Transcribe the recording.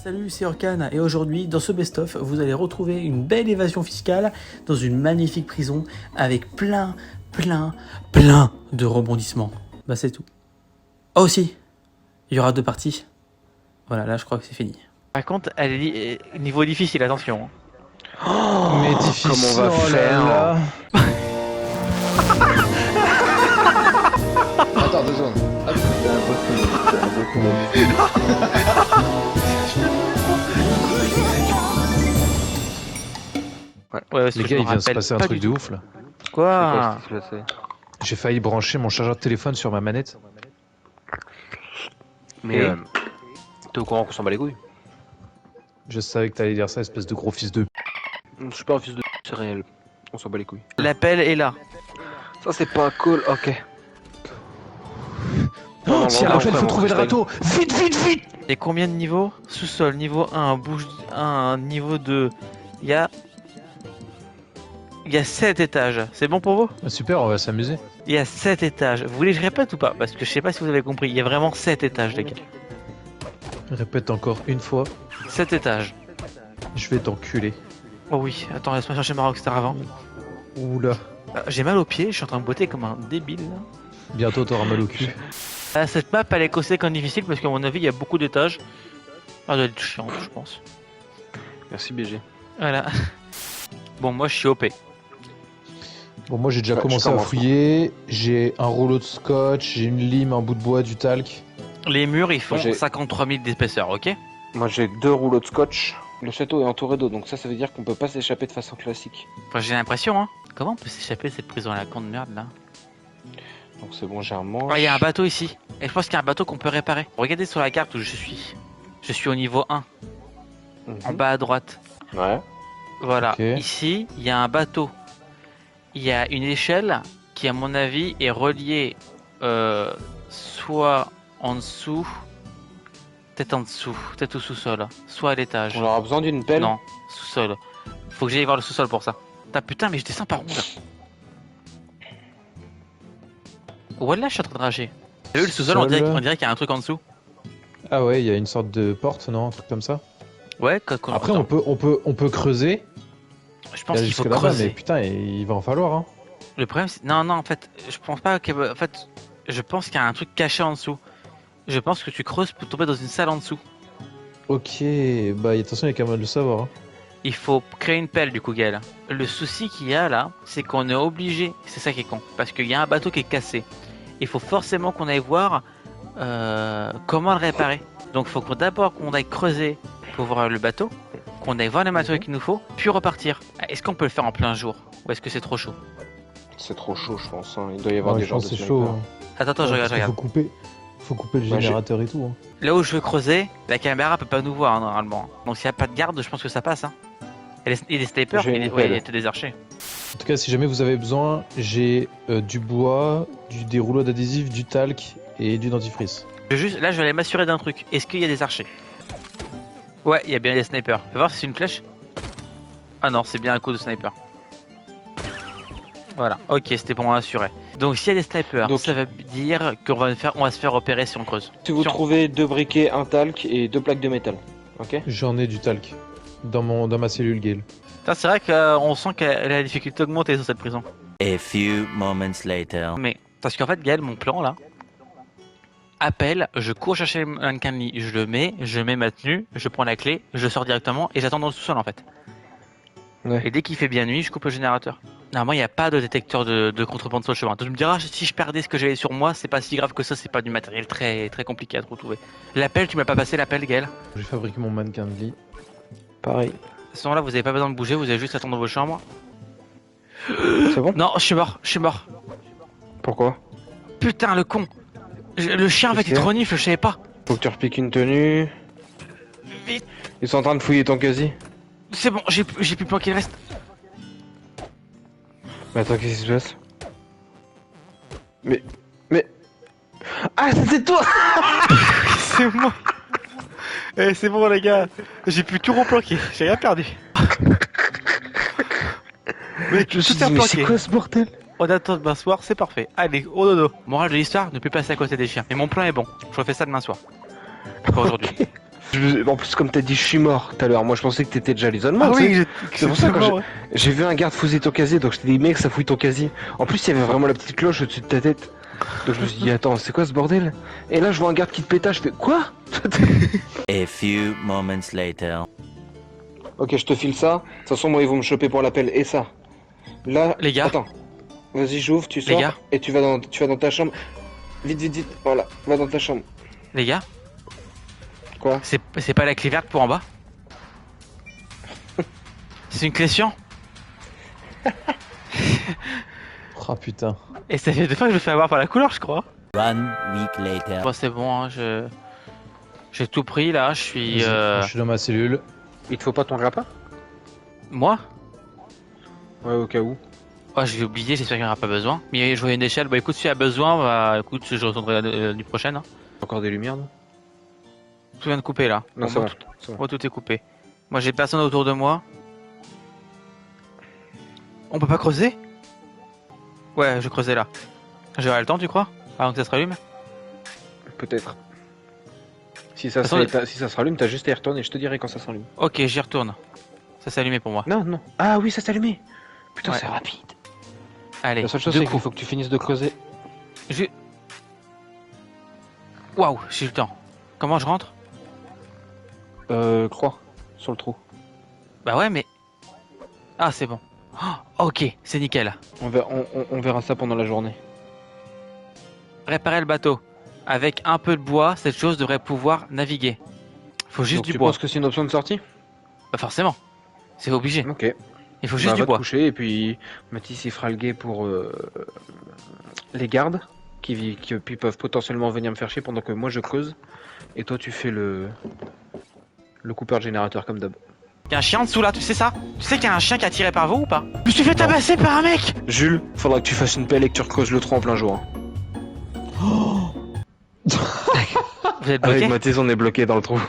Salut, c'est Orkan et aujourd'hui, dans ce best-of, vous allez retrouver une belle évasion fiscale dans une magnifique prison avec plein de rebondissements. Bah c'est tout. Oh aussi, il y aura 2 parties. Voilà, là je crois que c'est fini. Par contre, elle est niveau difficile, attention. Oh, mais difficile, comment on va faire là. Attends 2 secondes. Hop, c'est impossible. Ouais, Les gars, il vient de se passer un truc de ouf là. Quoi? J'ai failli brancher mon chargeur de téléphone sur ma manette. Mais t'es au courant qu'on s'en bat les couilles? Je savais que t'allais dire ça, espèce de gros fils de... Je suis pas un fils de c'est réel. On s'en bat les couilles. L'appel est là. Ça c'est pas cool, ok. Oh, si non, en fait, il faut vraiment, trouver le râteau. Vite, vite, vite. Et combien de niveaux? Sous-sol, niveau 1, bouge 1, niveau 2. Il y a 7 étages. C'est bon pour vous? Ah, super, on va s'amuser. Il y a 7 étages. Vous voulez que je répète ou pas? Parce que je sais pas si vous avez compris. Il y a vraiment 7 étages, les gars. Répète encore une fois. 7 étages. Je vais t'enculer. Oh oui, attends, laisse-moi chercher ma Rockstar avant. Oula. J'ai mal aux pieds, je suis en train de boiter comme un débile là. Bientôt t'auras mal au cul. Cette map elle est conséquente difficile parce qu'à mon avis il y a beaucoup d'étages. Elle doit être chiante, je pense. Merci BG. Voilà. Bon, moi je suis OP. Bon, moi j'ai déjà Ouais, commencé je à commence. fouiller. J'ai un rouleau de scotch, j'ai une lime, un bout de bois, du talc. Les murs ils font Moi, j'ai- 53 000 d'épaisseur, ok? Moi j'ai 2 rouleaux de scotch. Le château est entouré d'eau, donc ça veut dire qu'on peut pas s'échapper de façon classique. Enfin, j'ai l'impression, hein. Comment on peut s'échapper de cette prison à la con de merde là? Donc c'est bon, j'ai un manche. Ah, il y a un bateau ici. Et je pense qu'il y a un bateau qu'on peut réparer. Regardez sur la carte où je suis. Je suis au niveau 1, Mhm. en bas à droite. Ouais. Voilà. Ok. Ici, il y a un bateau. Il y a une échelle qui, à mon avis, est reliée soit en dessous, peut-être en dessous, peut-être au sous-sol, soit à l'étage. On aura besoin d'une pelle. Non, sous-sol. Faut que j'aille voir le sous-sol pour ça. Putain, mais je descends par où là? Voilà, je suis en train de rager. T'as vu le sous-sol, on dirait qu'il y a un truc en dessous. Ah ouais, il y a une sorte de porte, non? Un truc comme ça. Ouais, Après, on peut creuser. Je pense Aller qu'il faut jusque là-bas, creuser. mais putain, il va en falloir, hein. Le problème, c'est... Non, en fait, je pense pas que... En fait, je pense qu'il y a un truc caché en dessous. Je pense que tu creuses pour tomber dans une salle en dessous. Ok, bah attention, il y a quand même de le savoir. Hein. Il faut créer une pelle du coup, Gaël. Le souci qu'il y a là, c'est qu'on est obligé, c'est ça qui est con, parce qu'il y a un bateau qui est cassé. Il faut forcément qu'on aille voir comment le réparer. Donc il faut d'abord qu'on aille creuser pour voir le bateau, qu'on aille voir les matériaux qu'il nous faut, puis repartir. Est-ce qu'on peut le faire en plein jour? Ou est-ce que c'est trop chaud? C'est trop chaud, je pense. Hein. Il doit y avoir Ouais, des je gens pense de que c'est chaud. snipers. Hein. Attends, je Ouais, regarde. Faut couper le Ouais, générateur et tout. Hein. Là où je veux creuser, la caméra peut pas nous voir hein, normalement. Donc s'il n'y a pas de garde, je pense que ça passe. Hein. Et les snipers, J'ai une ouais, pelle. il était des archers. En tout cas, si jamais vous avez besoin, j'ai du bois, des rouleaux d'adhésif, du talc et du dentifrice. Là, je vais aller m'assurer d'un truc. Est-ce qu'il y a des archers? Ouais, il y a bien des snipers. Fais voir si c'est une flèche. Ah non, c'est bien un coup de sniper. Voilà, ok, c'était pour m'assurer. Donc s'il y a des snipers, Donc- ça veut dire qu'on va se faire repérer si on creuse. Si vous Si on- trouvez 2 briquets, un talc et 2 plaques de métal. Ok. J'en ai du talc dans ma cellule Gale. Putain, c'est vrai qu'on sent que la difficulté augmentée sur cette prison. A few moments later. Mais, parce qu'en fait, Gaël, mon plan là, appelle, je cours chercher le mannequin de lit, je le mets, je mets ma tenue, je prends la clé, je sors directement et j'attends dans le sous-sol en fait. Ouais. Et dès qu'il fait bien nuit, je coupe le générateur. Normalement, il n'y a pas de détecteur de contrebande sur le chemin. Donc, je me diras, si je perdais ce que j'avais sur moi, c'est pas si grave que ça, c'est pas du matériel très, très compliqué à retrouver. L'appel, tu m'as pas passé l'appel, Gaël? De J'ai fabriqué mon mannequin de lit. Pareil. toute façon, là, vous avez pas besoin de bouger, vous avez juste à attendre dans vos chambres. C'est bon? Non, je suis mort. Pourquoi? Putain, le con! Le chien avec Qu'est-ce les qu'il y a renifles, je savais pas. Faut que tu repiques une tenue. Vite. Ils sont en train de fouiller ton casier. C'est bon, j'ai plus planqué le reste. Mais attends, qu'est-ce qui se passe? Mais... Ah, c'était toi! C'est moi. Eh, c'est bon, les gars. J'ai pu tout replanquer. J'ai rien perdu. Mais Je me suis tout est dit, mais c'est replanqué. quoi ce bordel? On attend demain soir, c'est parfait. Allez, au dodo. Morale de l'histoire, ne plus passer à côté des chiens. Mais mon plan est bon. Je refais ça demain soir. Pas aujourd'hui. En plus, comme t'as dit, je suis mort tout à l'heure. Moi, je pensais que t'étais déjà l'isolement. Ah tu sais. oui, C'est pour ça que j'ai vu un garde fouiller ton casier, donc je t'ai dit, mec, ça fouille ton casier. En plus, il y avait vraiment la petite cloche au-dessus de ta tête. Donc je me suis dit, attends, c'est quoi ce bordel? Et là, je vois un garde qui te péta, je fais, quoi? A few moments later. Ok, je te file ça. De toute façon, moi, ils vont me choper pour l'appel. Et ça. Là, Les gars. Attends. Vas-y, j'ouvre, tu sors. gars. Et tu vas dans ta chambre. Vite, vite, vite. Voilà, va dans ta chambre. Les gars, Quoi? c'est pas la clé verte pour en bas? C'est une clé Sion. Ah putain. Et ça fait 2 fois que je me fais avoir par la couleur, je crois. 1 week later. Bon, c'est bon, hein, j'ai tout pris là, je suis. Je suis dans ma cellule. Il te faut pas ton grappin? Moi? Ouais, au cas où. Oh, je vais oublier, j'espère qu'il n'y en aura pas besoin. Mais je vois une échelle, bah écoute, si y a besoin, bah écoute, je retournerai l'année prochaine. Hein. Encore des lumières, non? Tout vient de couper là. Non, Bon, c'est moi, bon. C'est bon. moi, tout est coupé. Moi, j'ai personne autour de moi. On peut pas creuser? Ouais, je creusais là. J'aurai le temps, tu crois? Avant que ça se rallume? Peut-être. Si ça, Attends, si ça se rallume, t'as juste à y retourner, je te dirai quand ça s'allume. Ok, j'y retourne. Ça s'est allumé pour moi. Non, non. Ah oui, ça s'est allumé. Putain, Ouais. c'est rapide. Allez, La seule chose, deux c'est qu'il coups. faut que tu finisses de creuser. Waouh, j'ai eu le temps. Comment je rentre? Croix. Sur le trou. Bah ouais, mais... Ah, c'est bon. Oh, ok, c'est nickel. On verra ça pendant la journée. Réparer le bateau. Avec un peu de bois, cette chose devrait pouvoir naviguer. Faut juste Donc, du tu bois. penses que c'est une option de sortie? Bah forcément. C'est obligé. Ok. Il faut juste Bah, du va te bois. coucher et puis Mathis il fera le guet pour les gardes qui peuvent potentiellement venir me faire chier pendant que moi je creuse. Et toi tu fais le coupeur de générateur comme d'hab. Il y a un chien en dessous là, tu sais ça? Tu sais qu'il y a un chien qui a tiré par vous ou pas? Je me suis fait tabasser par un mec! Jules, faudra que tu fasses une pelle et que tu recreuses le trou en plein jour. Vous êtes Avec bloqué? Mathis on est bloqué dans le trou.